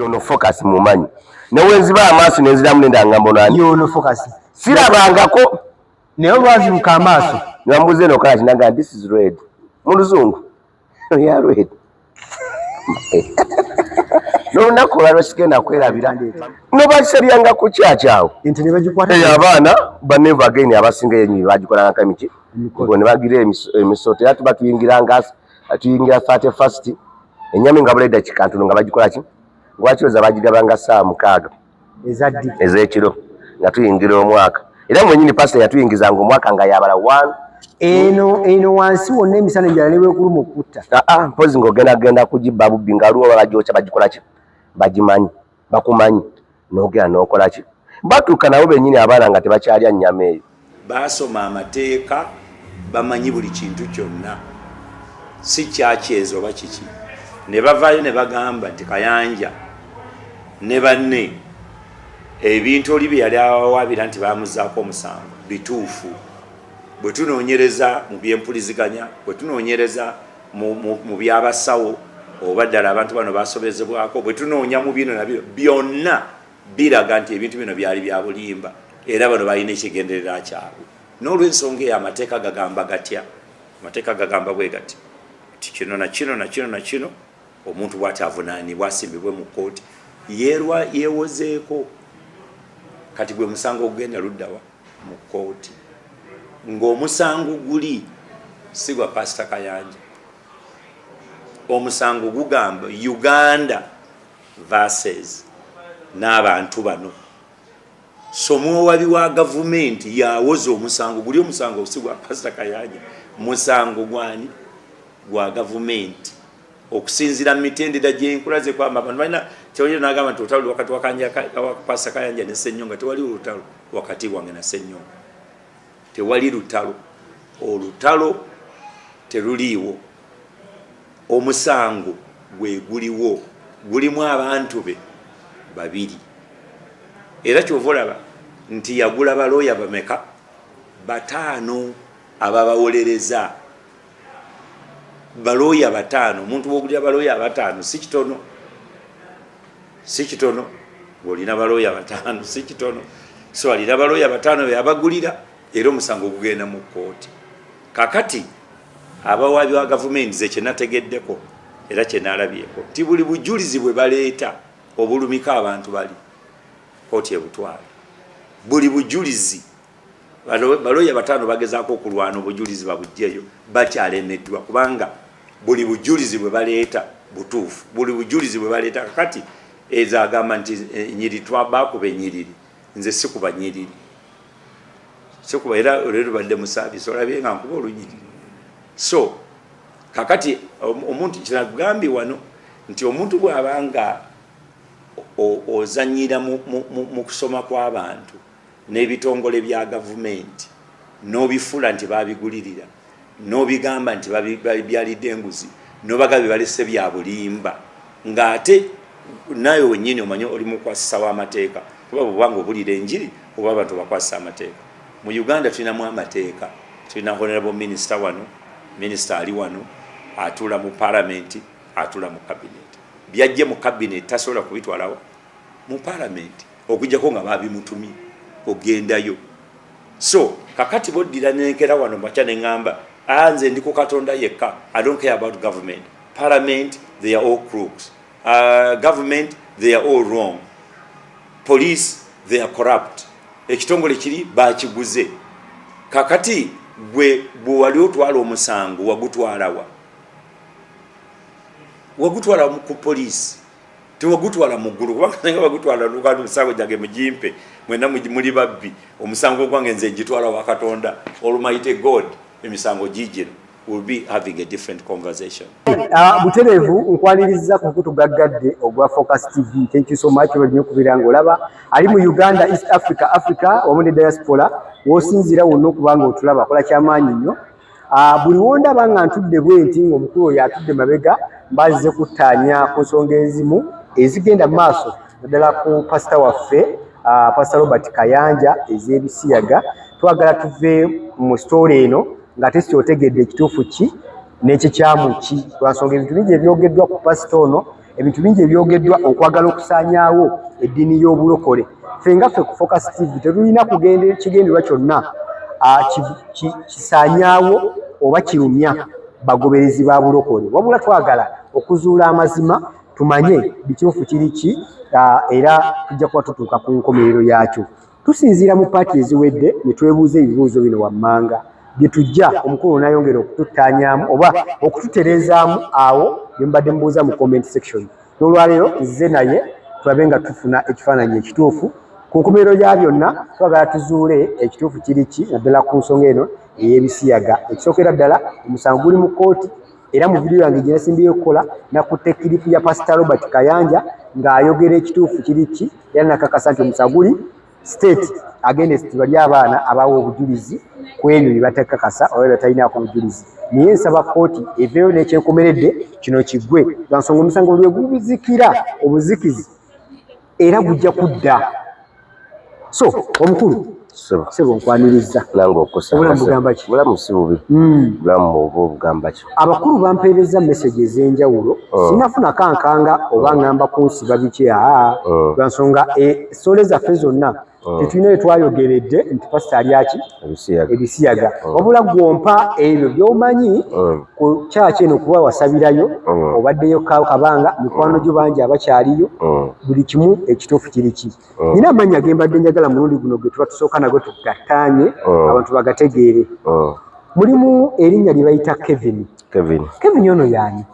nti ono focus mumanyi newenziba amaaso nenziramu nenda ngambo nani yono focus sirabangako naye olwazibuka amaaso nambuze eno kala kinaga this is red muluzungu ya red n'olunaku olwalwo sigenda kwerabira nobakisabyanga ku kyakyawo nti ne bagikwata abaana baneva again abasinga yenyi bagikolanga kamiki ngo ne bagira emisoto era tuba tuyingira 31st enyama nga buleda kikantuno nga bagikola ki ngwakiroza bagigabanga saa 6 ezekiro nga tuyingira omwaka era mwenyini pasta yatuyingizanga omwaka nga yabala 1 eno wansi wonna emisana enjala newekuluma okutta mpozi ng'ogenda kugibba bubbi nga aliwo babajooca bagikola ki bagimanyi bakumanyi n'ogenda n'okola ki batuuka nabo bennyini abaana nga tebakyalya nnyama eyo baasoma amateeka bamanyi buli kintu kyonna si kyakyezo oba kiki ne bavaayo ne bagamba nti Kayanja ne banne ebintu oli bye yali awawaabira nti baamuzaako omusango bituufu bwe tunoonyereza mu byempuliziganya bwe tunoonyereza mu byabasawo oba ddala abantu bano basobezebwako bwe tunoonya mu bino nabyo byonna biraga nti ebintu bino byali bya bulimba era bano balina ekigenderera kyabwe n'olw'ensonga eyo amateeka gagamba gatya amateeka gagamba bwe gati ti kino na kino na kino na kino omuntu bw'ati avunaanibwa asimbibwe mu kkooti yeewozeeko kati gwe musango ogugenda luddawa mu kkooti ng'omusango guli si gwa Pastor Kayanja omusango gugamba Uganda versus n'abantu bano so muwabi wa gavumenti yawoza omusango guli omusango si gwa Pastor Kayanja musango gwani gwa gavumenti okusinzira mitendera gyenkulaze kwamba abantu balina kyolero n'agamba nti olutalo wakati wa Pastor Kayanja ne Ssenyonga tewali olutalo wakati wange na Ssenyonga tewali lutalo olutalo teruliiwo omusango gwe guliwo gulimu abantu be babiri era kyova olaba nti yagula balooya bameka 5 ababawolereza balooya 5 omuntu bwogulira balooya 5 si kitono ng'olina balooya 5 si kitono so alina balooya 5 be abagulira era omusango gugenda mu kkooti kakati abawaabi wa gavumenti ze kyenategeddeko era kyenalabyeko ti buli bujulizi bwe baleeta obulumika abantu bali kkooti ebutwale buli bujulizi balooya 5 bagezaako okulwana obujulizi babugjeyo bakyalemeddwa kubanga buli bujulizi bwe baleeta butuufu buli bujulizi bwe baleeta kakati ezo agamba nti nyiri twabakuba enyiriri nze sikuba nyiriri sikuba era olero badde mu saavisi olabye nga nkuba olunyiriri so kakati omuntu kinagambi wano nti omuntu bw'abanga ozanyira mu kusoma kw'abantu n'ebitongole bya gavumenti n'obifula nti babigulirira n'obigamba nti byalidde enguzi n'obaga bibalese bya bulimba ng'ate naye wennyini omanyi oli mukwasisa w'amateeka kuba bwobanga obulira enjiri oba abantu bakwasisa amateeka mu Uganda tulinamu amateeka tulina honorable minister wano minister ali wano atula mu parliament atula mu cabinet byajje mu cabinet tasobola kubitwalawo mu parliament okujjako nga babimutumye ogendayo so kakati boddira nenkera wano bacha neŋŋamba anze ndi ku Katonda yekka I don't care about government parliament they are all crooks government they are all wrong police they are corrupt ekitongole kiri bakiguze kakati gwe wali otwala omusango wagutwala ku police tewagutwala mu ggulu kubanga nga bagutwala lukano omusango jage mujimpe mwena muli babbi omusango gwange nze njitwala wa Katonda Almighty God emisango gijino will be having a different conversation. Buterevu nkwaniriza ku kutugaggadde ogwa Focus TV. Thank you so much olwo kubiranga olaba ali mu Uganda, East Africa omuli diaspora wosinzira wonna okubanga otulaba kola kyamaanyi nnyo. Buli wonda banga ntudde bwenti ng'omukulu oyo atudde mabega mbazze kuttaanya ku nsonga ezimu ezigenda maaso naddala ku pasita waffe Pastor Robert Kayanja ez'ebisiyaga. Twagala tuve mu story eno nga tesikyotegedde ekituufu ki n'ekikyamu ki lwansonga ebintu bingi ebyogeddwa ku pasita ono ebintu bingi ebyogeddwa okwagala okusaanyaawo eddiini y'obulokole. Ffe nga ffe ku Focus TV tetulina kigendererwa kyonna kisaanyaawo oba kirumya bagoberezi ba bulokole, wabula twagala okuzuula amazima tumanye bituufu kiri ki era tujja kuba tutuuka ku nkomerero yaakyo. Tusinziira mu paati eziwedde ne twebuuza ebibuuzo bino wammanga bye tujja omukulu n'ayongera okututaanyaamu oba okututereezaamu awo bye mbadde mubuuza mu comment section. N'olwaleero nzize naye tulabe nga tufuna ekifaananyi ekituufu ku nkomerero ya byonna. Twagala tuzuule ekituufu kiri ki naddala ku nsonga eno ey'ebisiyaga. Ekisookera ddala omusango guli mu kkooti era mu vidiyo yange gye nasimbyeyo okukola nakutte kiripu ya Pastor Robert Kayanja ng'ayogera ekituufu kiri ki era nakakasa nti omusango guli state against bali abaana abawa obujulizi ku ebyo bye batakakasa oba batalinaako obujulizi. Naye nsaba kkooti eveeyo n'ekyenkomeredde kino kiggwe lwa nsonga omusango lwe gubizikira obuzikizi era gujja kudda. So omukulu sebo nkwaniriza nange okusa obulamu bugamba ki? Bulamu si bubi, bulamu oba obugamba ki? Abakulu bampeereza message ez'enjawulo sinafuna kankanga oba ngamba kunsiba biki lwa nsonga sole zaffe zonna tetulina bye twayogeredde nti pasita ali aki ebisiyaga wabula gwompa ebyo by'omanyi ku kyaki eno kuba wasabirayo obaddeyo kabanga mikwano gyo bangi abakyaliyo buli kimu ekituufu kiri ki. Nina amannya ge mbadde njagala mulundi guno ge tuba tusooka nago tugattaanye abantu bagategeere. Mulimu erinnya lye bayita Kevin ono yaani?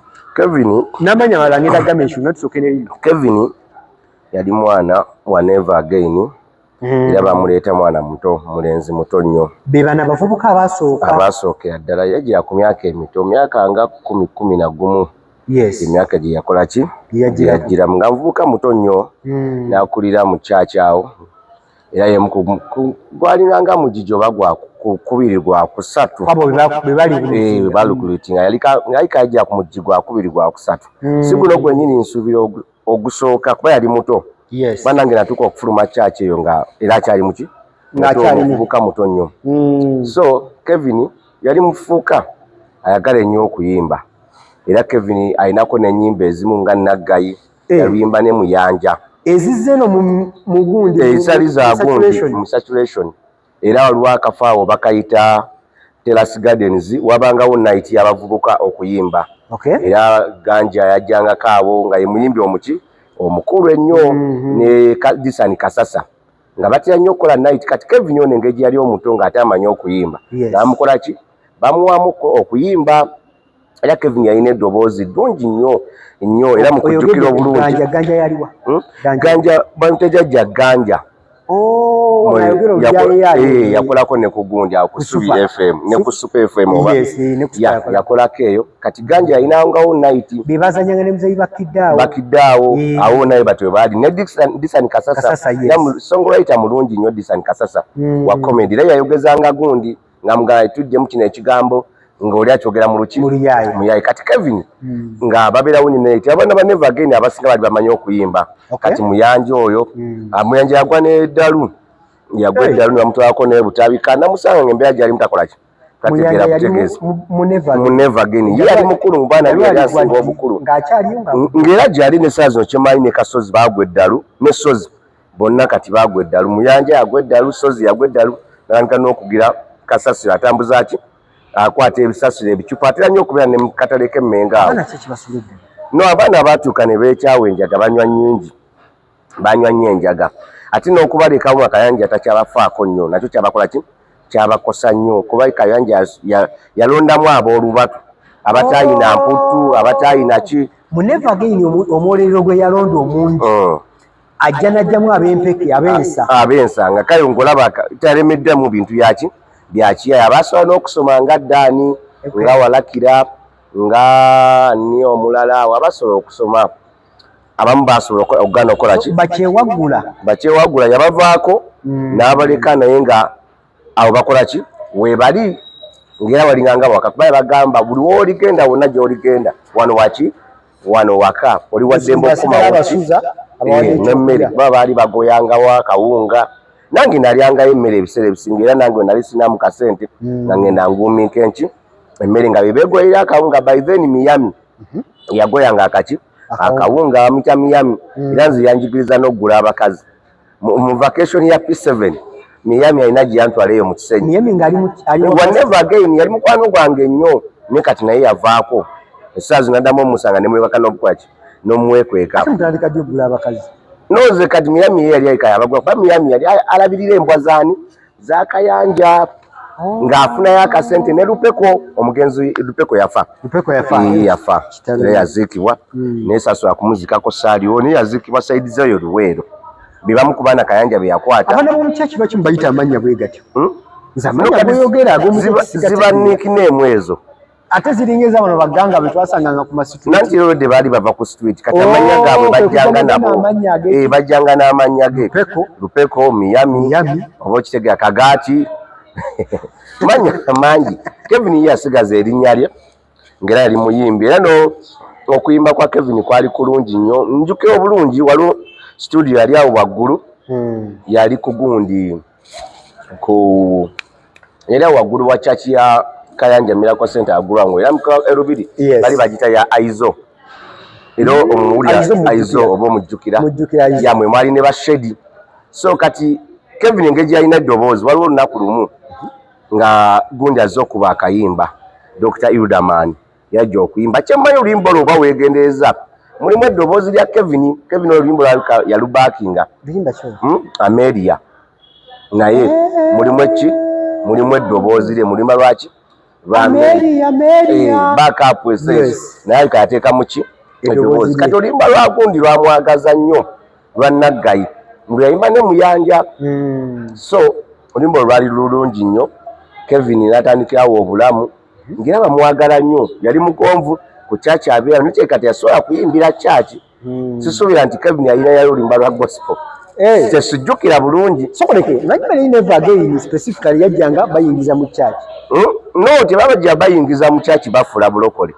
N'amannya malala ngenda gamention natusooke n'erinnya. Kevin yali mwana wa Never Again era bamuleeta mwana muto, mulenzi muto nnyo. Be bana bavubuka abasookera ddala yagira ku myaka emito, myaka nga 11. Emyaka gye yakola ki? Yagira nga muvubuka muto nnyo n'akulira mu kyaki awo era yemu gwalinganga mugijo oba gwakubiri gwakusatu balukulutinga yalika yajja ku mugigi gwakubiri gwakusatu. Si guno gwennyini nsuubira ogusooka kuba yali muto. Banange natuuka okufuluma kyaki eyo nga era akyali muki muvubuka muto nnyo. So Kevin yali mufuuka ayagala ennyo okuyimba era Kevin alinako n'ennyimba ezimu nga Naggayi yaluyimba ne Muyanja ezizze eno mu gundi ezitali za gundi mu saturation era waliwo akafaawo bakayita Terrace Gardens wabangawo night y'abavubuka okuyimba era Ganja yajjangako abo nga ye muyimbi omuki omukulu ennyo ne Disani Kasasa nga batera nnyo okukola night. Kati Kevin ono engeri yali omuto ng'ate amanyi okuyimba bamukola ki bamuwamu okuyimba era Kevin yalina eddoboozi ddungi nnyo era mu kujjukira obulungi. Ganja bamutejajja Ganja yakolako ne ku gundi awo ku Subi FM ne ku Super FM oba yakolako eyo. Kati Ganja yalinangawo night bebazanyanga ne muzeyi Bakidaawo awo naye batwe baali ne Disani Kasasa songwriter mulungi nnyo Disani Kasasa wa comedy era yayogezanga gundi nga mugala tujje mu kino ekigambo ng'oli akyogera mu luki muyayi. Kati Kevin nga babeerawo nyine abaana ba Never Again abasinga bali bamanyi okuyimba. Kati Muyanja oyo Muyanja yagwa n'eddalu ne bamutwalako ne butabika namusanga ng'embeera gyali mutakola ki kategera butegeeza mu Never Again. Ye yali mukulu mu baana yali asinga obukulu ng'era gyali n'essaawa zino kyemaanyi ne Kasozi baagwa eddalu ne Sozi bonna kati baagwa eddalu. Muyanja yagwa eddalu, Sozi yagwa eddalu n'atandika n'okugira kasasiro atambuza ki akwata ebisasiro ebicupa atera nnyo okubeera ne mukatale k'emmenga awo. No abaana baatuuka ne beekyawa enjaga banywa nnyo enjaga ate n'okubalekawo nga Kayanja takyabafaako nnyo nakyo kyabakola ki kyabakosa nnyo kuba Kayanja yalondamu ab'olubatu abatayina mputtu abatayina ki. Mu Never Again omwolerero gwe yalonda omungi ajja n'ajjamu ab'ensa nga kale ng'olaba talemeddemu bintu yaki byakiyaya. Abasobola n'okusoma nga Ddaani nga Walakira nga ni omulala awo abasobola okusoma abamu basobola okugana okukola ki bakyewagula yabavaako n'abaleka naye nga abo bakola ki weebali ng'era walinganga waka kuba bagamba buli w'oligenda wonna gy'oligenda wano waki wano waka oli waddembe okumawoki n'emmere kuba baali bagoyangawo akawunga. Nange nalyangayo emmere ebiseera ebisinga era nange nali sinamu kasente nga ngenda nguuminka enki emmere nga bebegoyera akawunga by then Miami yagoyanga akaki akawunga amita Miami era nze yanjigiriza n'oggula abakazi mu vacation ya P7 Miami alina gye yantwaleyo mu kisenyi Miami ng'ali never again yali mukwano gwange nnyo ne kati naye yavaako essaawa zino addamu omusanga ne mwebaka n'obukwaki n'omwekweka ate mutandika ddi oggula abakazi noze kati Miami ye yali ayika yabagwa kuba Miami yali alabirira embwa zaani zakayanja ng'afunayo akasente ne Lupeko omugenzi Lupeko yafa yafa era yaziikibwa naye sasula kumuzikako saaliwo naye yaziikibwa saidi zeyo Luweero bibamu ku baana kayanja be yakwata abaana b'omukyaki lwaki mubayita amannya bwe gatyo nze amanya bweyogera ziba nickname ezo ate ziringa ez'abano baganga be twasanganga ku masituliti nanti road baali bava ku street kati amannya gaabwe bajjanga nabo bajjanga n'amannya ge Lupeko Miami oba okitegera Kagaati manya mangi Kevin yasigaza erinnya lye ngera yali muyimbi era no okuyimba kwa Kevin kwali kulungi nnyo njuke obulungi waliwo studio yali awo waggulu yali ku gundi yali awo waggulu wa church ya Kayanja Miracle Center agulwango era mukwa erubiri bali bagita ya Aizo ero omulya Aizo obo mujjukira yamwe mwali ne bashedi so kati Kevin ngeji alina eddoboozi waliwo olunaku lumu nga gundi azze okuba akayimba Dr. Ildaman yajja okuyimba kyemmanyi oluyimba olwo oba weegendereza mulimu eddoboozi lya Kevin oluyimba yalubakinga Amelia naye mulimu eddoboozi lye mulima lwaki backup naye kayateeka muki eddoboozi kati oluyimba lwa gundi lwamwagaza nnyo lwa Naggayi yayimba ne Muyanja so oluyimba olwali lulungi nnyo Kevin n'atandikirawo obulamu ngera bamwagala nnyo yali mugonvu ku church abeera naye kati yasobola kuyimbira church sisuubira nti Kevin yalina yali oluyimba lwa gospel tesijjukira bulungi sokoleke nanyuma never again specifically yajjanga bayingiza mu church no tebabajja bayingiza mu church bafula bulokole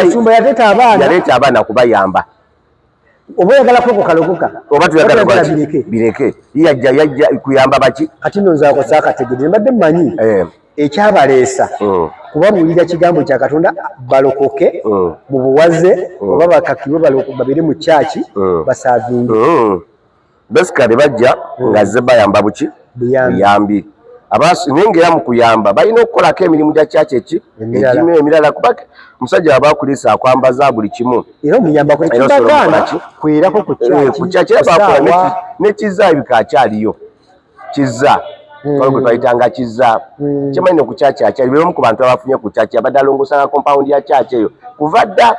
Nsumba yaleeta abaana kubayamba oba oyagala kalokoka oba tuyagala bireke yajja kuyamba baki kati nno nzaako saakategedde mbadde mmanyi ekyabaleesa kubabuulira kigambo kya Katonda balokoke mu buwaze oba bakakibwe babeere mu kyaki basaavinge basically bajja nga zze bayamba buki buyambi nengera mu kuyamba balina okukolako emirimu gya kyaki egimu emirala kuba omusajja abakulisa akwambaza buli kimu era omuyamba kwerako ku kyaki nekiza ebika akyaliyo kiza gwe twayitanga kiza kimanyi ku kyaki akyali beomu ku bantu abafunye ku kyaki abadde alongosanga kompawundi ya kyaki eyo kuva dda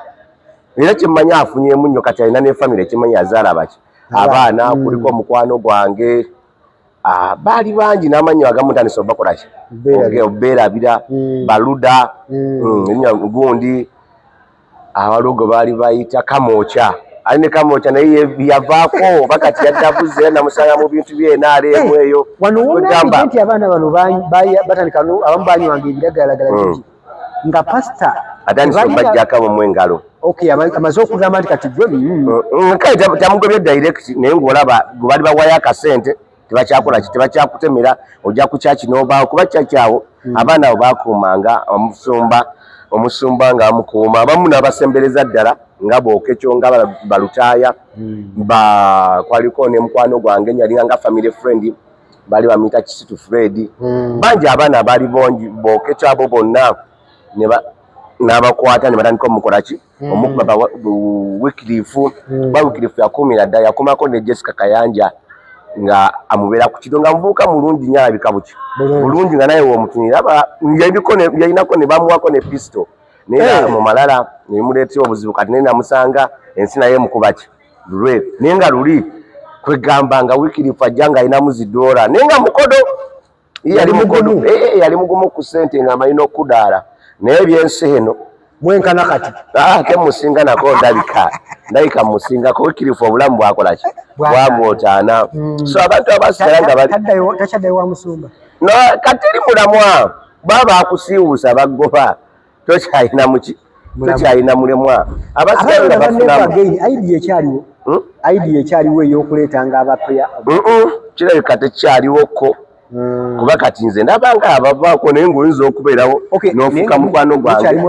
era kimmanyi afunyemu nnyo kati alina ne famire kimanyi azaala baki abaana kuliko omukwano gwange baali bangi n'amannya agamu ntandise obakolaki obeerabira baluda erinnya gundi abalugo baali bayita Kamooca ali ne Kamooca naye yavaako oba kati yaddabuze namusanga mu bintu byenaalemu eyo wano wogamba nti abaana bano batandika abamu banywanga ebiragalalagala biki nga pasita atandise obajjako mu engalo amaze okugamba nti kati gwe kale tamugobye direct naye ng'olaba gwe bali bawayo akasente tebakyakola ki tebakyakutemera ojja ku kyaki n'obaawo kuba kyakyawo abaana abo baakuumanga omusumba ng'amukuuma abamu n'abasembereza ddala nga Bookekyo nga Balutaaya kwaliko ne mukwano gwange nyalinga nga family friend baali bamuyita Kisitu Fred bangi abaana baali bongi Bookekyo abo bonna n'abakwata ne batandika omukola ki omukuba Wycliffe yakuumira ddala yakumako ne Jessica Kayanja nga amubeera ku kiro nga muvubuka mulungi nnyo alabika buki bulungi nga naye womutunira yalinako ne bamuwako ne pisto naye mu malala ne bimuleetera obuzibu kati naye namusanga ensi naye mukuba ki lulwe naye nga luli kwegamba nga Wycliffe ajja nga alinamu $1 naye nga mukodo yali mugumu ku ssente nga amalina okudaala naye ebyensi eno mwenkana kati kemusinga nako ndabika musingako Wycliffe obulamu bwakola ki bwamwotaana so abantu abasigala nga takyaddayo wa musumba kateri mulamwa baba akusiiwuusa bagoba tokyalina muki tokyalina mulemwa abasigala nga bafunamu aidi ekyaliwo ey'okuleetanga abapya kirabika tekyaliwoko kuba kati nze ndabanga abavaako naye ng'oyinza okubeerawo n'ofuuka mukwano gwange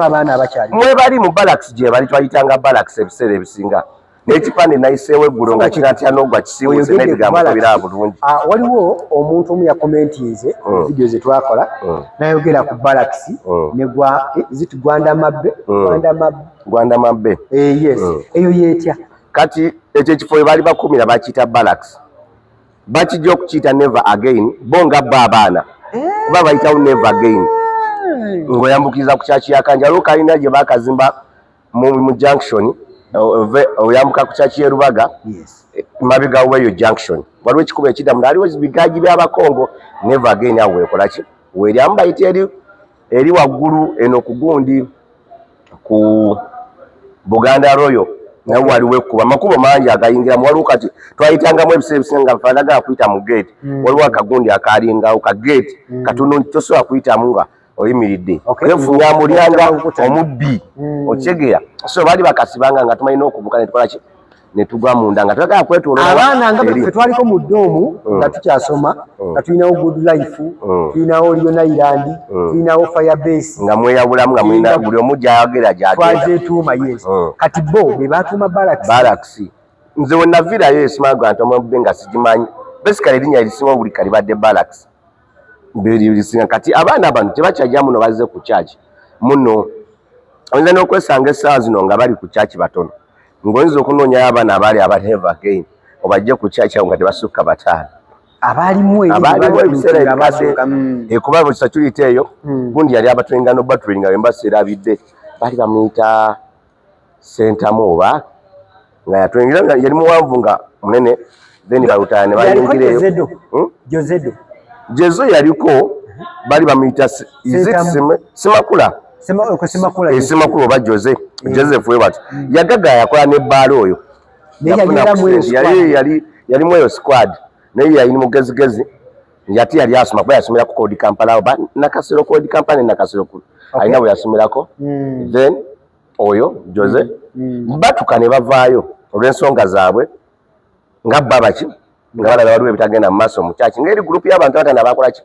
mwe bali mu barracks gye bali twayitanga barracks ebiseera ebisinga n'ekipande nayiseewo eggulu nga kinatya n'ogwa kisiiwuse n'ebigambo tebiraba bulungi. Waliwo omuntu omu yakomentinze vidiyo ze twakola n'ayogera ku barracks ne Gwanda Mabbe. Yes, eyo yeetya kati ekyo ekifo we baali bakumira bakiyita barracks, bakijja okukiyita never again bo nga bo abaana kuba bayitawo never again ng'oyambukiriza ku kyaki ya Kanjalo kalina gye baakazimba mu junction oyambuka ku kyaki y'e Rubaga mabega w'eyo junction waliwo ekikubo ekiddamu aliwo bigaaji by'abakongo never again awo weekola ki weeryamu bayita eri waggulu eno ku gundi ku Buganda Royal nawe waliwo ekkubo amakubo mangi agayingiramu waliwo kati twayitangamu ebiseera ebisinga nga faanagala kuyita mu gate waliwo akagundi akalingawo ka gate katono tosobola kuyitamu nga oyimiridde efunya mulyanga omubbi okitegeera so baali bakasibanga nga tumalina okubuka netukola ki netugwa munda nga twagala kwetooloola abaana nga ffe twaliko mu ddoomu nga tukyasoma nga tulinawo Good Life tulinawo Liona Island tulinawo Firebase nga mweyawulamu nga mulina buli omu gyayagera gyagenda twazeetuuma kati bo be baatuuma barracks nze we naviirayo esimaga nti omubbe nga sigimanyi basically erinnya erisinga buli kali badde barracks lisinga kati abaana bano tebakyajja muno bazze ku kyaki muno oyinza n'okwesanga essaawa zino nga bali ku kyaki batono ng'oyinza okunoonyayo abaana abaali never again obajje ku kyaki awo nga tebasukka bataano abaalimu ebiseera ebikadde kuba mu security eyo gundi yali abatwenga no battery nga bembaseera abidde baali bamuyita sentamu oba nga yatwengira yali muwanvu nga munene then balutana ne bayingireyo Jezo yaliko bali bamuyita Semakula Semakula oba Joseph Webert yagaga yakola n'ebbaala oyo yalimu eyo squad naye yalina mugezigezi yati yali asoma kuba yasomera ku Code Kampala oba Nakasero Code Kampala Nakasero alina bwe yasomerako then oyo Jose batuka ne bavaayo olw'ensonga zaabwe nga babaki nga balaba waliwo ebitagenda mu maaso mu kyaki ng'eri gurupu y'abantu abatana bakola ki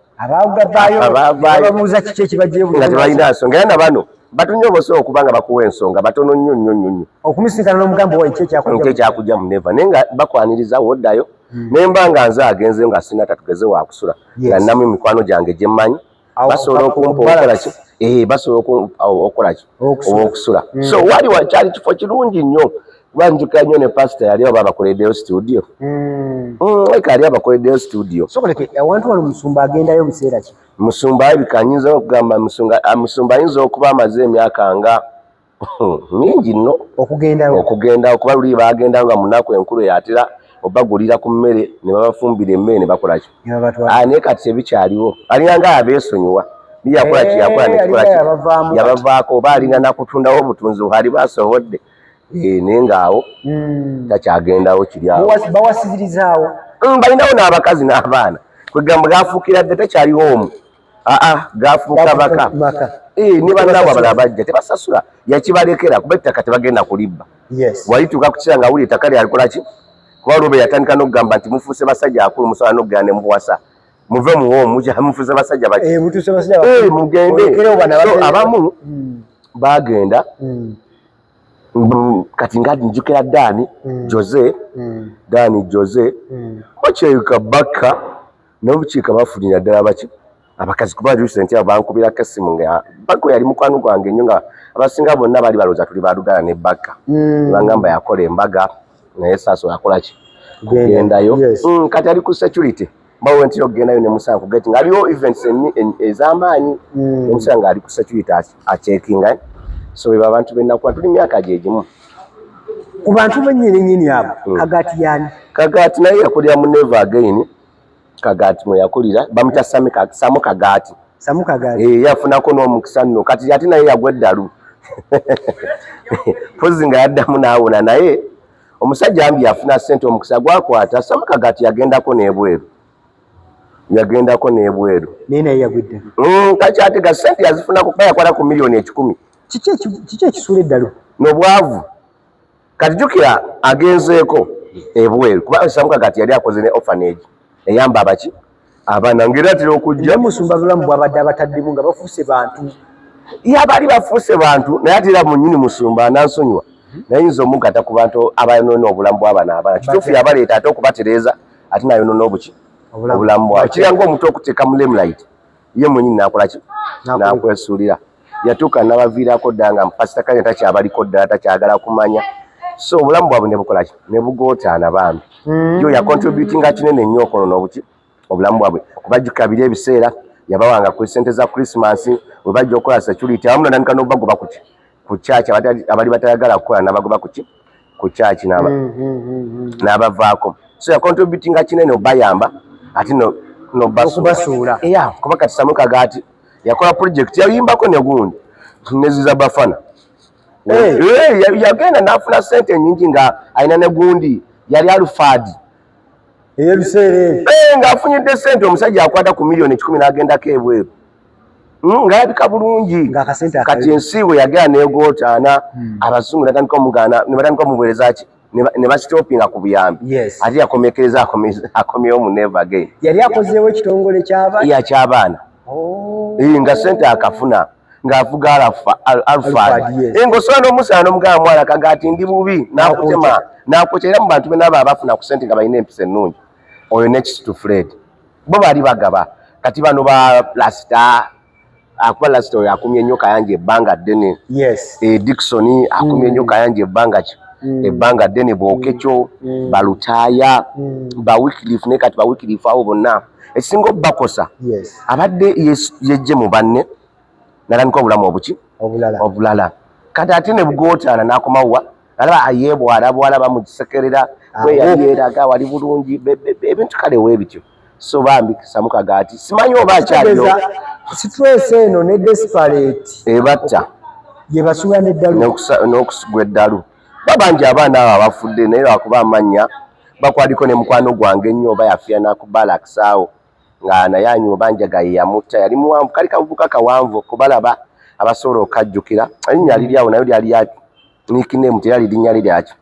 ababuuza kiki ekibajje nga tebalina nsonga era na bano batunnyo obasobola okuba nga bakuwa ensonga batono nnyo okumisisinkana n'omugambo wa ekyekyakuggya mu neva naye nga bakwaniriza woddayo naye mba nga nze agenzeyo nga sina tatugeze waakusula nga nnamu emikwano gyange gye mmanyi basobola okumpa okukola ki basobola okukola ki owokusula so wali wakyali kifo kirungi nnyo kuba njukira nnyo ne pasita yali oba abakoleddeyo studio yali abakoleddeyo studio awantu wano Musumba agendayo biseera ki Musumba bikanyinza okugamba Musumba ayinza okuba amaze emyaka nga mingi nno okugenda kuba luli bagenda nga munaku enkulu yatera obagulira ku mmere ne babafumbira emmere ne bakola ki naye kati tebikyaliwo alina nga abeesonyiwa yakola ki yakola nekikola ki yabavaako oba alina nakutundawo obutunzi ali basobodde naye ngaawo takyagendawo kiri awo bawasizirizaawo balinawo n'abakazi n'abaana kwegamba gafuukira dde takyaliwo omu gafuuka baka ne bannaabwe abalala bajja tebasasula yakibalekera kuba ettaka tebagenda kulibba walituuka ku kira nga wuli ettaka lyalikola ki kuba olwo be yatandika n'okugamba nti mufuuse basajja akulu musobola n'okugenda ne muwasa muve muwoomu mufuuse basajja baki mugende abamu bagenda kati nga njukira Dani Jose wakyeyuka baka n'obukiika bafunira ddala baki abakazi kuba recent abo bankubirako essimu nga bako yali mukwano gwange nnyo nga abasinga bonna baali balowooza tuli balugana ne baka bangamba yakola embaga naye saaso yakola ki kugendayo kati ali ku security bawe nti ogendayo ne musango gati nga aliwo events ez'amaanyi omusanga nga ali ku security acheckinga so beba abantu bennakuba tuli myaka gyegimu ku bantu bennyini abo Kagati yani Kagati naye yakulira mu Never Again Kagati mwe yakulira bamita Samu Kagati yafunako n'omukisa nno kati ate naye yagwa eddalu pozi nga yaddamu n'awona naye omusajja ambi yafuna ssente omukisa gwakwata Samu Kagati yagendako n'ebweru naye yagwidde kati ate ga ssente yazifuna kuba yakwata ku miliyoni 10 kiki ekisuula eddalu n'obwavu kati jjukira agenzeeko ebweru kuba Samu Kagati yali akoze ne orphanage eyamba abaki abaana ngeratira okujja musumba bulamu bwabadde abataddemu nga bafuuse bantu yabali bafuuse bantu naye ate era munyini musumba anansonyiwa nayinza omugatta ku bantu abayonoona obulamu bw'abaana abaana kituufu yabaleeta ate okubatereeza ate nayonoona obuki obulamu bwabwe kiranga omuntu okuteeka mu limelight ye mwenyini nakolaki nakwesuulira yatuuka nabaviirako ddala nga mpasita kanya takyabaliko ddala takyagala kumanya so obulamu bwabwe ne bukolaki ne bugootaana bambi yo yacontributinga kinene nnyo okonoona obuki obulamu bwabwe kubajjuka biri ebiseera yabawanga ku sente za Christmas we bajja okukola security awamu natandika n'obagoba ku church abali batayagala kukola n'abagoba ku church n'abavaako so yacontributinga kinene obayamba ate okubasuula kuba kati Samuka Gati yakola project yayimbako ne gundi neziza Bafana yagenda n'afuna sente nyingi nga alina ne gundi yali alufadi ebiseera ng'afunyidde sente omusajja akwata ku miliyoni 10 n'agendako ebweru nga yabika bulungi kati ensi bwe yagera neegootaana abazungu natandika omugaana ne batandika omuweereza ki ne basitopinga ku buyambi ate yakomekereza akomyewo mu Never Again yali akozeewo ekitongole ky'abaana nga sente akafuna ng'avuga alfadi ng'osobola n'omusaana n'omugamba mwana Kagati ndi bubi n'akutema n'akwokera mu bantu bena abo abafuna ku sente nga balina empisa ennungi oyo next to Fred bo baali bagaba kati bano ba Lasta akuba Lasta oyo akumye nnyo Kayanja ebbanga ddene Dickson akumye nnyo Kayanja ebbanga ddene Bokekyo Balutaaya ba Wycliffe ne kati ba Wycliffe abo bonna ekisinga obbakosa abadde yejje mu banne natandika obulamu obuki obulala kati ate ne bugootaana n'akomawa alaba ayeebwalabwala bamukisekerera we yali yeeraga wali bulungi ebintu kale weebityo so bambi Samuka Gati simanyi oba akyaliyo stress eno ne desperate ebatta gye basuula n'eddalu n'okusugwa eddalu babangi abaana abo abafudde naye lwakuba amanya bakwaliko ne mukwano gwange ennyo oba yafiira n'akubalakisaawo nga naye anywa banjaga ye yamutta yali muwanvu kali kavubuka kawanvu okubalaba abasobola okajjukira erinnya liri awo nayo lyali nickname teryali linnya liryaki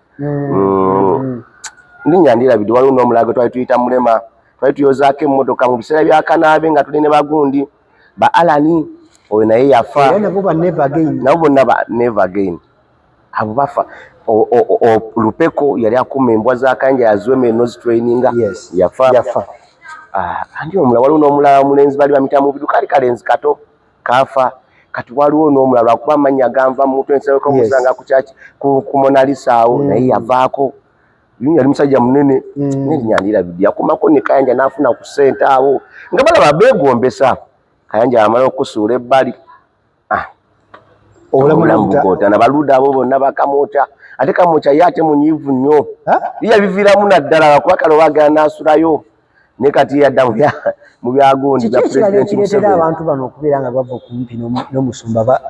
linnya ndirabidde waliwo n'omulago twali tuyita Mulema twali tuyozaako emmotoka mu biseera bya Kanaabe nga tuli ne bagundi ba Alani oyo naye yafa nabo bonna ba Never Again abo bafa Lupeko yali akuma embwa za Kanja yazweme enozitraininga yafa andi omulala waliwo n'omulala omulenzi bali bamita mu biduka ali kalenzi kato kafa kati waliwo n'omulala lwakuba amannya ganva mu mutwe nsabeko omusanga ku kyaki ku Mona Lisa awo naye yavaako yali musajja munene n'erinnya ndirabidde yakomako ne Kayanja n'afuna ku ssente awo nga balaba beegombesa Kayanja amala okusuula ebbali obulamu bugootana baluda abo bonna bakamoota ate kamoota ye ate munyiivu nnyo yabiviiramu naddala lwakuba kale obaagala n'asulayo ne kati yadda mu byagundi bya Pulezidenti Museveni abantu bano okubeera nga bava okumpi n'omusumba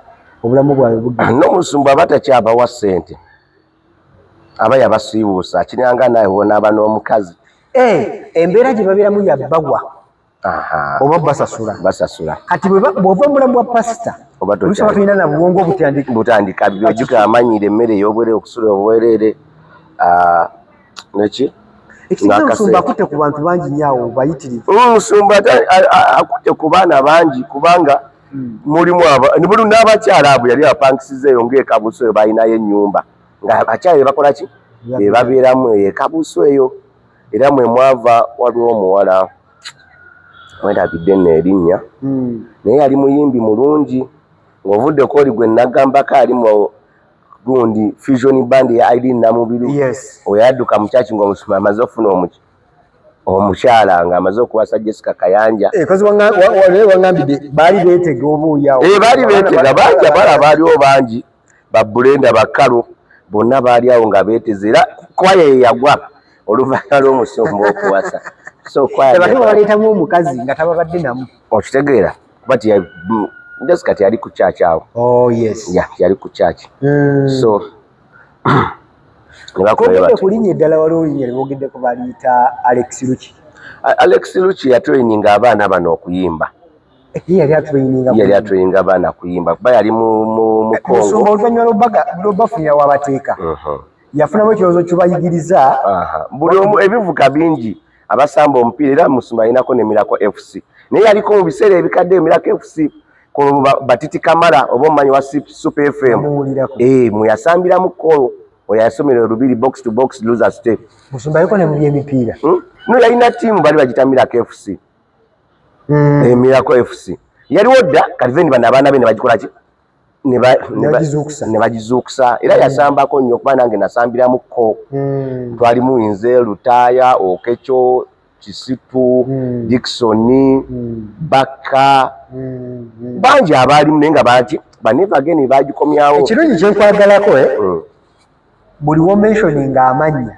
obulamu bwabwe bugenda n'omusumba batakyabawa ssente aba yabasiibuusa kiranga naye wonaaba n'omukazi embeera gye babeeramu yabbagwa oba basasula kati bw'ova mulamu bwa pasita olusoba tulina na bwongo butandika byojjuka amanyiire emmere ey'obwerere okusula obwerere neki Omusumba akutte ku bantu bangi nnyo awo bayitirivu. Omusumba akutte ku baana bangi kubanga mulimu n'abakyala abo yali apangisizeeyo ng'ekabuso eyo balinayo ennyumba nga abakyala be bakola ki be babeeramu ekabuso eyo era mwe mwava waliwo omuwala mwerabidde nno erinnya naye yali muyimbi mulungi ng'ovuddeko oli gwe nagambako ali mu gundi fusion band ya Irene Namubiru oyo yadduka mu kyaki ng'omusumba amaze ofuna omukyala ng'amaze okuwasa Jessica Kayanja kazi wangambidde baali beetega obuuyawo baali beetega bangi abala baaliwo bangi babbulenda bakalu bonna baali awo nga beeteze era kwaya ye yagwa oluvannyuma lw'omusumba okuwasa so kwaya baleetamu omukazi nga tababadde namu okitegeera kuba Jessica yali ku church awo. Oh yes. Yeah, yali ku church. So nebakoze kulinnya eddala waliwo linnya libogedde ku baliyita Alex Luchi. Alex Luchi yatraininga abaana bano okuyimba. Yali atraininga abaana kuyimba kuba yali mu Kongo. Oluvannyuma lw'obafunira wabateeka. Yafunamu ekirowoozo ky'obayigiriza. Buli omu ebivuga bingi abasamba omupiira era Musumba alinako ne Miracle FC naye yaliko mu biseera ebikadde Miracle FC ko Batiti Kamara oba omumanyi wa Super FM mweyasambiramu kkolo oyo yasomera Lubiri box to box loser step. Musumba yuko ne mu by'emipiira no yalina tiimu bali bagita Miracle FC Miracle FC yaliwo dda kalivendi bano abaana be ne bagikola ki ne bagizuukusa era yasambako nnyo kuba nange nasambiramuko twalimu nze Lutaaya Okecho Kisitu Dickson Baka bangi abaalimu naye nga baneva ageni bagikomyawo. Ekirungi kyenkwagalako buli wo mentioninga amanya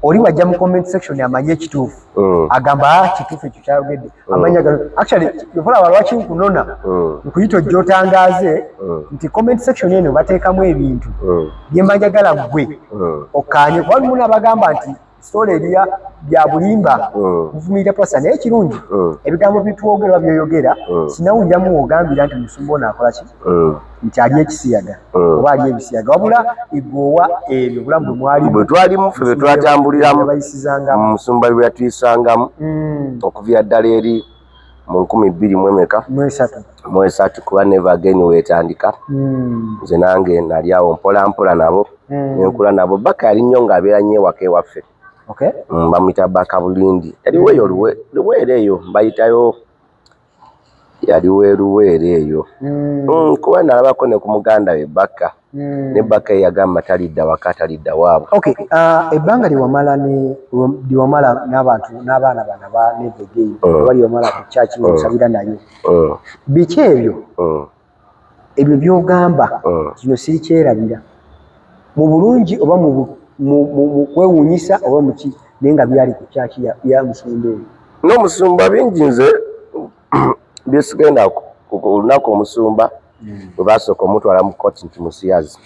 oli wajja mu comment section amanya ekituufu agamba kituufu ekyo kyayogedde amanya actually yokola walwaki nkunona nkuyita ojja otangaaze nti comment section eno bateekamu ebintu bye mbanjagala ggwe okkaanye kuba lumu abagamba nti story eriya bya bulimba nvumirira pasa naye ekirungi ebigambo bitwogerwa byoyogera sinawuliramu ogambira nti Musumba ono akola ki nti ali ekisiyaga oba ali ebisiyaga wabula igoowa ebyo bulamu bwe mwali bwe twalimu ffe bwe twatambuliramu Musumba bwe yatuyisangamu okuva ddala eri mu 2023 kuba Never Again weetandika nze nange nali awo mpola mpola nabo nenkula nabo Baka yali nnyo ng'abeera nnyo ewaka ewaffe bamuyita Baka Bulindi yaliwo eyo luweere eyo mbayitayo yaliwo eruweere eyo kuba nalabako ne ku muganda we Baka ne Baka yagamba talidda waka talidda waabwe. Ebbanga liwamala n'abantu n'abaana bana ba Never Again bali wamala ku kyaki n'okusabira nayo biki ebyo by'ogamba kino sirikyerabira mu bulungi oba mu kwewuunyisa oba muki naye nga byali ku kyaki ya Musumba eyo n'Omusumba bingi nze byesigenda ku lunaku Omusumba bwe basooka omutwala mu kkooti nti musiyazi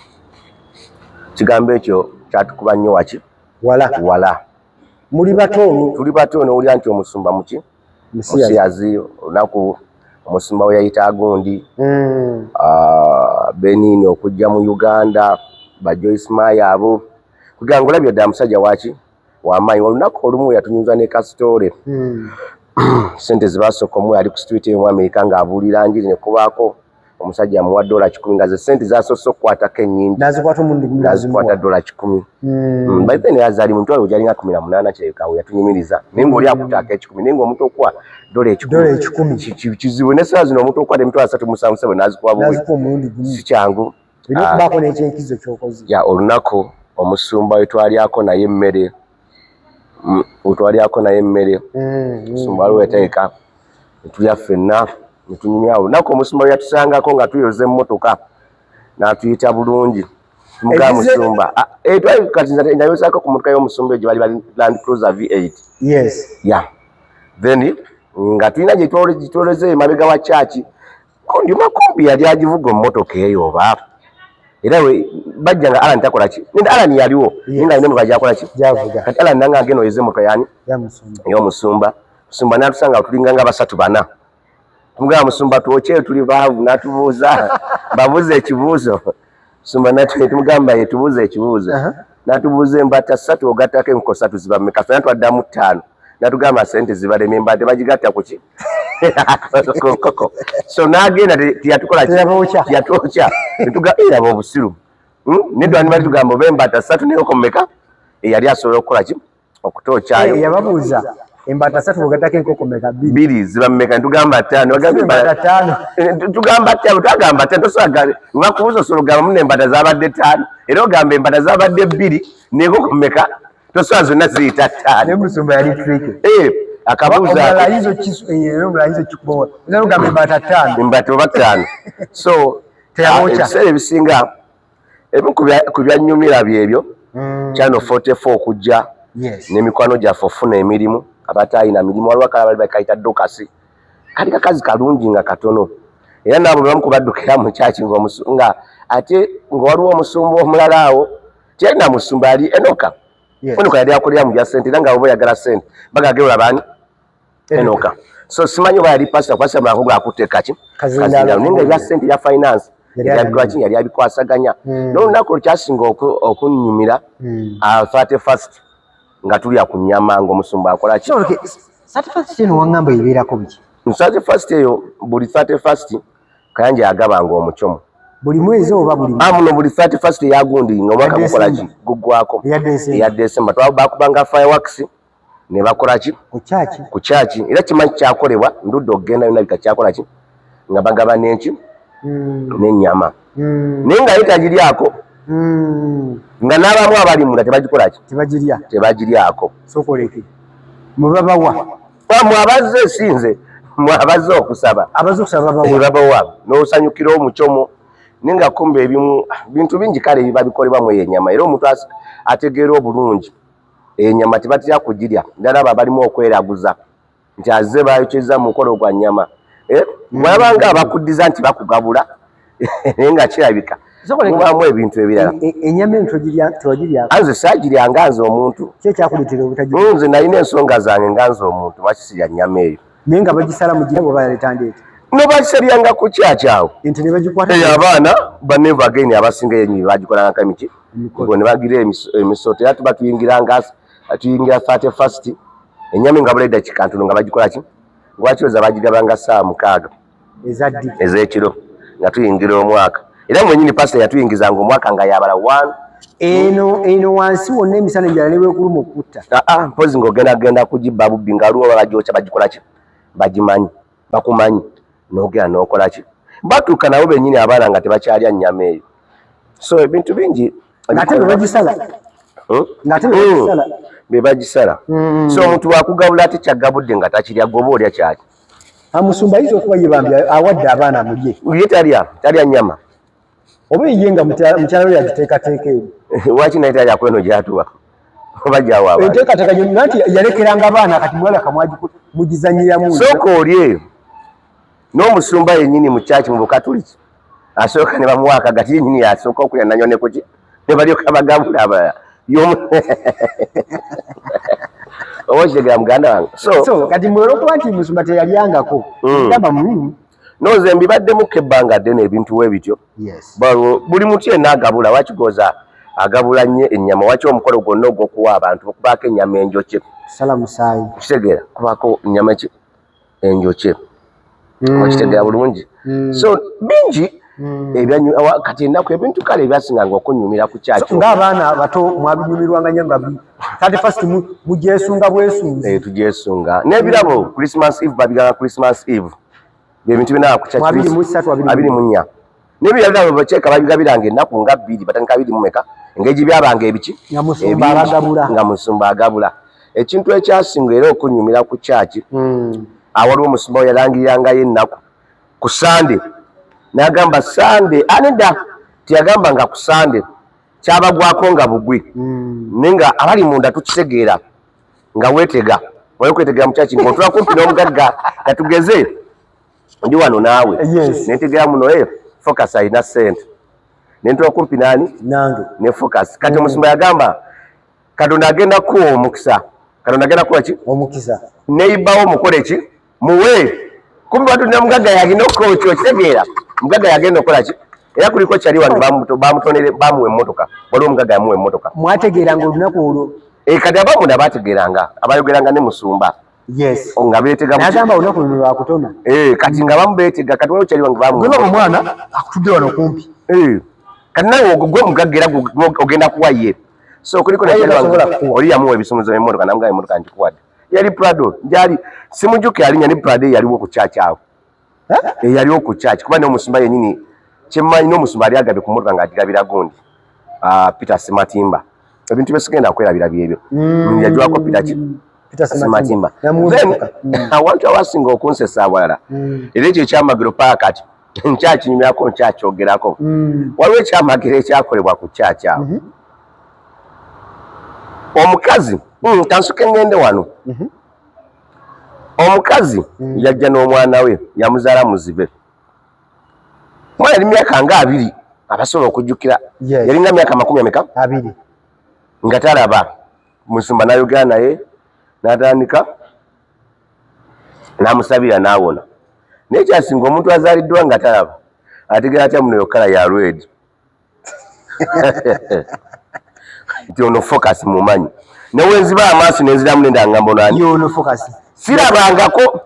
kigambo ekyo kyatukuba nnyo waki wala muli bato tuli bato n'owulira nti Omusumba muki musiyazi olunaku Omusumba we yayita agundi Benini okujja mu Uganda ba Joyce Maya abo kugira ngo olabye dda musajja waki w'amaanyi olunaku olumu yatunyuza ne kasitole sente zibasooka omu yali ku street mu America ng'abuulira njiri ne kubaako omusajja amuwa $10 nga ze sente zasoose okukwatako ennyingi nazikwata $10 by then yazali muntu oyo gyalinga 18 kirekawo yatunyumiriza naye ng'oli akutaako 10 naye ng'omuntu okuwa $10 kizibu n'essaawa zino omuntu okuwa $377 n'azikuwa buwe si kyangu olunaku Omusumba wetwalyako naye emmere Omusumba waliwo yateeka netulya ffenna netunyumyawo olunaku Omusumba we yatusangako nga tuyoza emmotoka n'atuyita bulungi tumugaa Musumba kati nayozaako ku motoka y'Omusumba egyo bali Land Cruiser V8 then nga tulina gyetwoleze emabega wa kyaki Ndima kumbi yali agivuga emmotoka eyo oba era bajja nga Alan takola ki nenda Alan yaliwo ninga ine mukaja akola ki kati Alan nanga ageno yeze moto yani Musumba natusanga tulinga nga basatu bana tumugaa Musumba tuoche tuli baavu natubuuza babuze ekibuuzo Musumba tumugamba yetubuuze ekibuuzo natubuuze embata 3 ogatako enko 3 ziba mmeka fena twaddamu 5 natugamba sente zibaleme embate bagigatta ku ki so nagenda tiyatukola tiyatwocha era obusiru nedwani bali tugamba bembata 3 naye okomeka yali asobola okukola ki okutoochayo yababuuza embata 3 ogatako enkoko meka 2 ziba mmeka ntugamba 5 tugamba 5 twagamba 5 tosaga ngakubuuza solo gamba mune embata zabadde 5 era ogamba embata zabadde 2 nenkoko mmeka tosaga zonna ziyita 5 ne Musumba yali tricky akabuuza omulaizo kikubowa nalo gambe embata 5 so ebiseera ebisinga ebimu ku byanyumira byebyo Channel 44 okujja n'emikwano gyaffe ofuna emirimu abatayina mirimu waliwo akala bali bakayita dokasi kali kakazi kalungi nga katono era nabo bamu kubaddukira mu kyaki nga ate nga waliwo Omusumba omulala awo kyalina Musumba ali Enoka yali akolera mu bya sente era nga oba oyagala sente bagageula bani Enoka so simanyi oba yali pasita kwasa mlango gwakuteeka ki kazinda ninga ebya sente ya finance yali abikwasaganya n'olunaku olukyasinga okunyumira 31st nga tulya ku nnyama ng'omusumba akola ki. So okay, 31st eno wangamba ibeerako biki? 31st eyo buli 31st Kayanja yagabanga omuchomo. Buli mwezi oba buli muno buli 31st yagundi ng'omwaka gukola ki guggwako ya December bakubanga fireworks ne bakola ki ku church era kimanyi kyakolebwa ndudde okugenda yonna bikakyakola ki nga bagaba n'enki n'ennyama naye nga yetagiryako nga n'abamu abali munda tebagikola ki tebagiryako sokoleke mubabawa mwabazze sinze mwabazze okusaba babawa n'osanyukira omuchomo ninga kumbe ebimu bintu bingi kale biba bikolebwa mu yenyama era omuntu ategeera obulungi enyama tebatya kugirya ndala babalimu okweraguza nti azze bayokyeza mukolo gwa nyama mwabanga abakuddiza nti bakugabula nenga kirabika mubamu ebintu ebirala enyama entogirya anze saagirya nganze omuntu kyekyakuletera obutagira nze nalina ensonga zange nganze omuntu bakisirya nyama eyo naye nga bagisala mu gira bwe baletandete nobakisalyanga ku kyakyawo ente ne bagikwata abaana baneva again abasinga yenyi bagikolanga kamiki ngo ne bagira emisoto era tuba tuyingira 31st enyama nga buleda kikantuno nga bagikola ki ngwakiroza bagigabanga saa 6 ez'ekiro nga tuyingira omwaka era mwenyini pastor yatuyingizanga omwaka nga yabala 1 eno wansi wonna emisana enjala nebwekuluma okutta mpozi ng'ogenda kugibba bubbi nga aliwo babajokya bagikola ki bagimanyi bakumanyi n'ogera n'okola ki batuuka nabo bennyini abaana nga tebakyalya nnyama eyo so ebintu bingi ng'ate bebagisala bebagisala so omuntu wakugabula ate kyagabudde nga takirya goba olya kyaki amusumba ayinza okuba yebambye awadde abaana mulye ye talya nnyama oba ye nga mukyala we yagiteekateeka eyo waki naye talya kweno gyatuwa oba gyawa enteekateeka gyonna nti yalekeranga abaana kati mwalaka mugizanyiramu sooka olye n'omusumba yennyini mu kyaki mu bukatuliki asooka ne bamuwa akagati yennyini yasooka okulya nanyone kuki ne balyoka bagabula abalala oba kitegera muganda wange so kati mwera okuba nti musumba teyalyangako gamba noze mbibaddemukko ebbanga ddene ebintu we bityo buli muti yenna agabula wakigoza agabula nnyo ennyama waki omukolo gwonna ogw'okuwa abantu okubaako ennyama enjokye sala musaayi kitegeera kubaako ennyama ki enjokye okitegeera bulungi so bingi kati ennaku ebintu kale ebyasinganga okunyumira ku kyaki ng'abaana bato mwabinyumirwanga nnyo nga 31st mugyesunga bwesunzi tugyesunga n'ebirabo Christmas Eve babigamba Christmas Eve byebintu bina ku kyaki 24 n'ebirabo bakyeka babigabiranga ennaku nga 2 batandika 2 engeri byabanga ebiki nga musumba agabula ekintu ekyasinga era okunyumira ku kyaki awaliwo omusumba yalangirangayo ennaku ku Sande n'agamba Sande anida tiyagamba nga ku Sande kyabagwako nga bugwi nenga abali munda tukitegeera nga weetega kwetegera mu kyaki ng'otula kumpi n'omugagga katugeze ndi wano naawe netegera muno focus alina ssente nentula kumpi nani nange ne focus kati omusumba yagamba Katonda agenda kuwa omukisa Katonda agenda kuwa ki omukisa neibawo mukole ki muwe kumbi watu na mugagga yagenda okukokyo kitegeera mugagga yagenda okola ki era kuliko kyali wano bamutonere bamuwa emmotoka waliwo omugagga yamuwa emmotoka mwategeeranga olunaku olwo kati abamunda bategeeranga abayogeranga ne musumba nga beetega nagamba olunaku luno lwakutona kati nga bamu beetega kati waliwo kyali wange bamuwa omwana akutudde wano kumpi kati nawe gwe mugagga era ogenda kuwa ye so kuliko oli yamuwa ebisumuzo by'emmotoka namugamba emmotoka ngikuwadde yali Prado njali simujuke alinya ne Prado yaliwo ku kyaki awo yaliwo ku kyaki kuba n'omusumba yennyini kyemmanyi n'omusumba ali agabye ku mmotoka ng'agirabira gundi Peter Sematimba ebintu byesigenda kwerabira byebyo yajwako Peter Sematimba awantu awasinga okunsesa awalala era ekyo ekyamagiro paakati nkyakinyumirako nkyakyogerako waliwo ekyamagiro ekyakolebwa ku kyaki awo omukazi kansuke ngende wano omukazi yajja n'omwana we yamuzaala muzibe mwana yali myaka nga 2 abasobola okujjukira yalinga myaka 20 nga talaba musumba n'ayogera naye n'atandika n'amusabira n'awona naye kyasinga omuntu azaaliddwa nga talaba ategeera atya muno yokkala ya red nti ono focus mumanyi newenziba amaaso nenziramu nenda ngamba nani yono focus sirabangako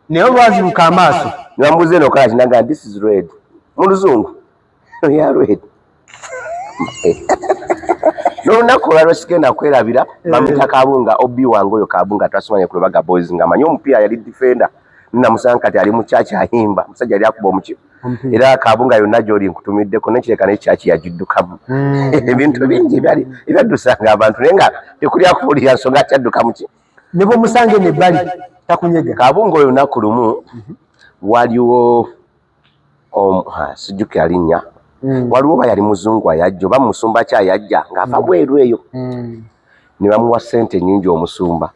naye olwazibuka amaaso nebamubuuza eno kala kinaga this is red mu luzungu ya red n'olunaku olwaliro sigenda kwerabira bamuyita Kabunga obi wange oyo Kabunga twasomanye ku Lubaga Boys ng'amanyi omupiira yali defender nnamusanga kati ali mu kyaki ayimba musajja yali akuba omuki era Kabunga yonna gy'oli nkutumiddeko nekireka n'ekyaki yagiddukamu ebintu bingi ebyaddusanga abantu naye nga tekulya kuwulira nsonga kyadduka muki ne bw'omusanga eno ebbali takunyega Kabunga oyo lunaku lumu waliwo sijjukira linnya waliwo oba yali muzungu ayajja oba musumba ki ayajja ng'ava bweru eyo ne bamuwa ssente nnyingi omusumba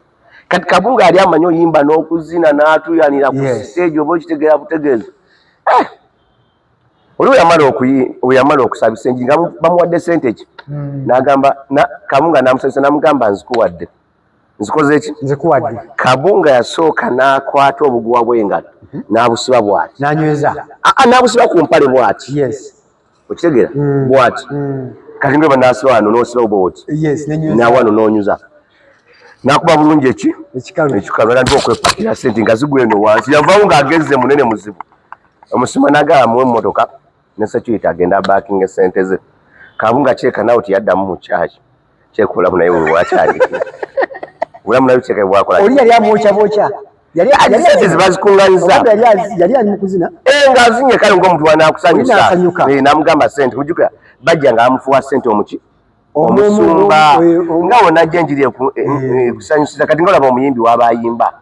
kati Kabunga yali amanyi oyimba n'okuzina n'atuyanira ku stage oba okitegeera butegeeza oli weyamala okusabisa enjiri nga bamuwadde ssente ki n'agamba Kabunga n'amusabisa n'amugamba nzikuwadde nzikoze ki nzikuwadde Kabunga yasooka n'akwata obuguwa bw'engalo n'abusiba bw'ati n'anyweza n'abusiba ku mpale bw'ati okitegeera bw'ati kati nga banaasiba wano n'osiba obwoti nawano n'onyuza n'akuba bulungi ekikalu era ndika okwepakira ssente nga zigwa eno wansi yavaawo ng'agezze munene muzibu omusumba n'agala muwe emmotoka ne security agenda baakinga ssente ze Kabunga kyeka nawe tiyaddamu mu kyaki kyekulamu naye wewakyali bulamu naye kyeka bwakola oli yali amwokyabwokya ssente zibazikuŋŋanyiza yali ali mu kuzina ng'azinye kale ng'omuntu wanaakusanyusa n'amugamba ssente kujjukira bajja nga bamufuwa ssente omuki omusumba nga wonna ajja enjiri ekusanyusiza kati ngaolaba omuyimbi waba ayimba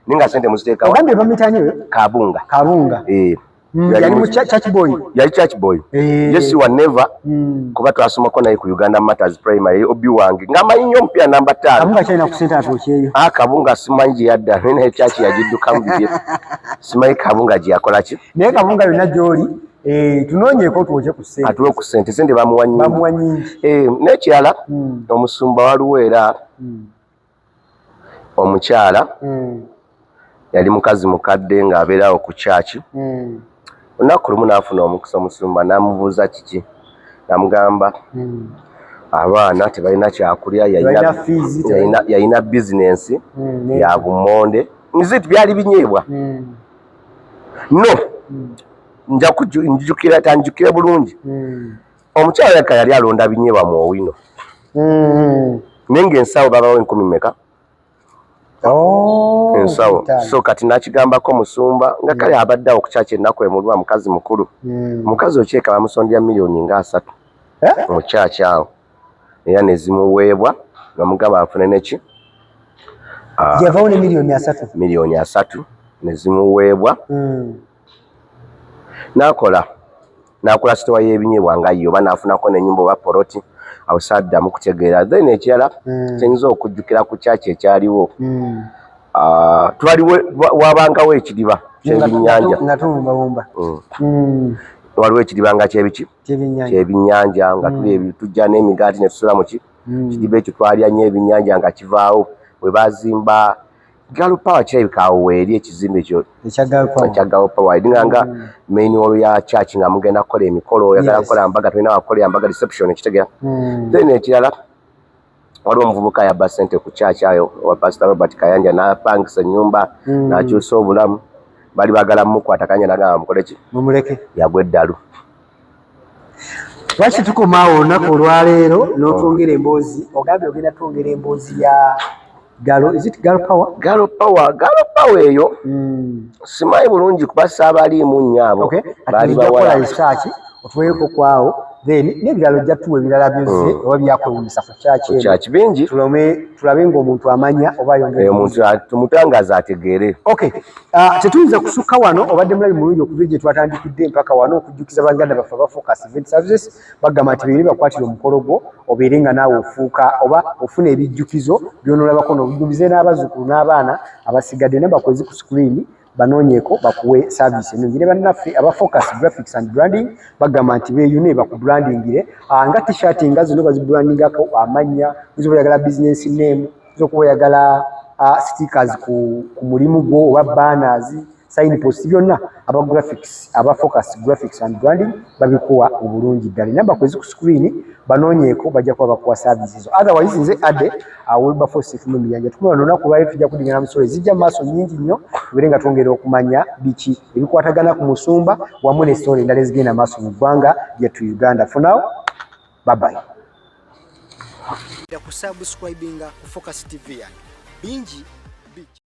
naye nga ssente muziteekawo ogambye bamitani Kabunga yali mu church boy yali church boy yes wa never kuba twasomako naye ku Uganda Matters Primary obi wange ng'amanyi nnyo omupiira namba 5 Kabunga kyalina ku sente atokyeyo Kabunga simanyi gye yadda naye church yagiddukamu bibye simanyi Kabunga gye yakola ki naye Kabunga yonna gy'oli tunoonyeeko tuwoke ku ssente atuwe ku ssente sente bamuwa nyingi n'ekirala omusumba waliwo era omukyala yali mukazi mukadde ng'abeerawo ku kyaki olunaku lumu n'afuna omukisa omusumba n'amubuuza kiki n'amugamba abaana tebalina kyakulya yalina bizinensi ya bumonde nzitu byali binyeebwa no tanjukira bulungi omukyala yaka yali alonda binyeebwa mu owino naye ng'ensawo babawo 10 meka ensawo so kati nakigambako musumba nga kale abaddeawo ku kyaki ennaku emulwa mukazi mukulu omukazi okyeka bamusondera miliyoni nga 3 mu kyaki awo era nezimuweebwa bamugamba afune neki yavaawo ne miliyoni 3 nezimuweebwa n'akola sitowa y'ebinyeebwa nga yo oba n'afunako n'ennyumba oba poloti awo saddamu kutegeera then ekirala kyenyinza okujjukira ku kyaki ekyaliwo wabangawo ekidiba ky'ebyennyanja waliwo ekidiba nga kyebiki kyebyennyanja nga tujja n'emigaati ne tusula muki kidiba ekyo twalya nnyo ebyennyanja nga kivaawo bwe bazimba Girl Power kirabika awo weeri ekizimbe ekyo ekya Girl Power nga main hall ya church nga mugenda kukola emikolo oyagala kukola mbaga tulina wakola mbaga reception ekitegera then ekirala waliwo omuvubuka yabba ssente ku church ayo wa Pastor Robert Kayanja n'apangisa ennyumba n'akyusa obulamu bali baagala mumukwata Kayanja n'agamba mukole ki mumuleke yagwa eddalu lwaki tukomaawo olunaku olwaleero n'otwongera emboozi ogambye ogenda twongera emboozi ya Girl Power eyo simanyi bulungi kuba saabaliimu nnyo abo baali bawala otweko kwawo then n'ebirala ojja tuwa ebirala byozze oba byakwewunyisa ku kyaki bingi tulabe ng'omuntu amanya oba omuntu tumutangaza ategeere tetuyinza kusukka wano obadde mulabi mulungi okuva gye twatandikidde mpaka wano okujjukiza baganda baffe aba Focus Event Services bagamba nti beeri bakwatira omukolo gwo obeere nga naawe ofuuka oba ofuna ebijjukizo by'onoolabako n'obujulize n'abazzukulu n'abaana abasigadde ne bakwezi ku screen banoonyeeko bakuwe service ennungi ne bannaffe aba Focus Graphics and Branding bagamba nti beeyune bakubrandingire nga t-shirt nga zino bazibrandingako amannya oyinza oba oyagala business name oyinza okuba oyagala stickers ku mulimu gwo oba banners signpost byonna aba graphics aba focus graphics and branding babikuwa obulungi ddala namba kwezi ku screen banoonyeeko bajja kuba bakuwa services otherwise nze ade Wilberforce mu Miyanja tukumana lunaku lwali tujja kudingana musolo ezijja mu maaso nnyingi nnyo tubere nga twongera okumanya biki ebikwatagana ku musumba wamu ne story endala ezigenda maaso mu ggwanga lyettu Uganda. For now, bye bye. Kusubscribinga ku Focus TV bingi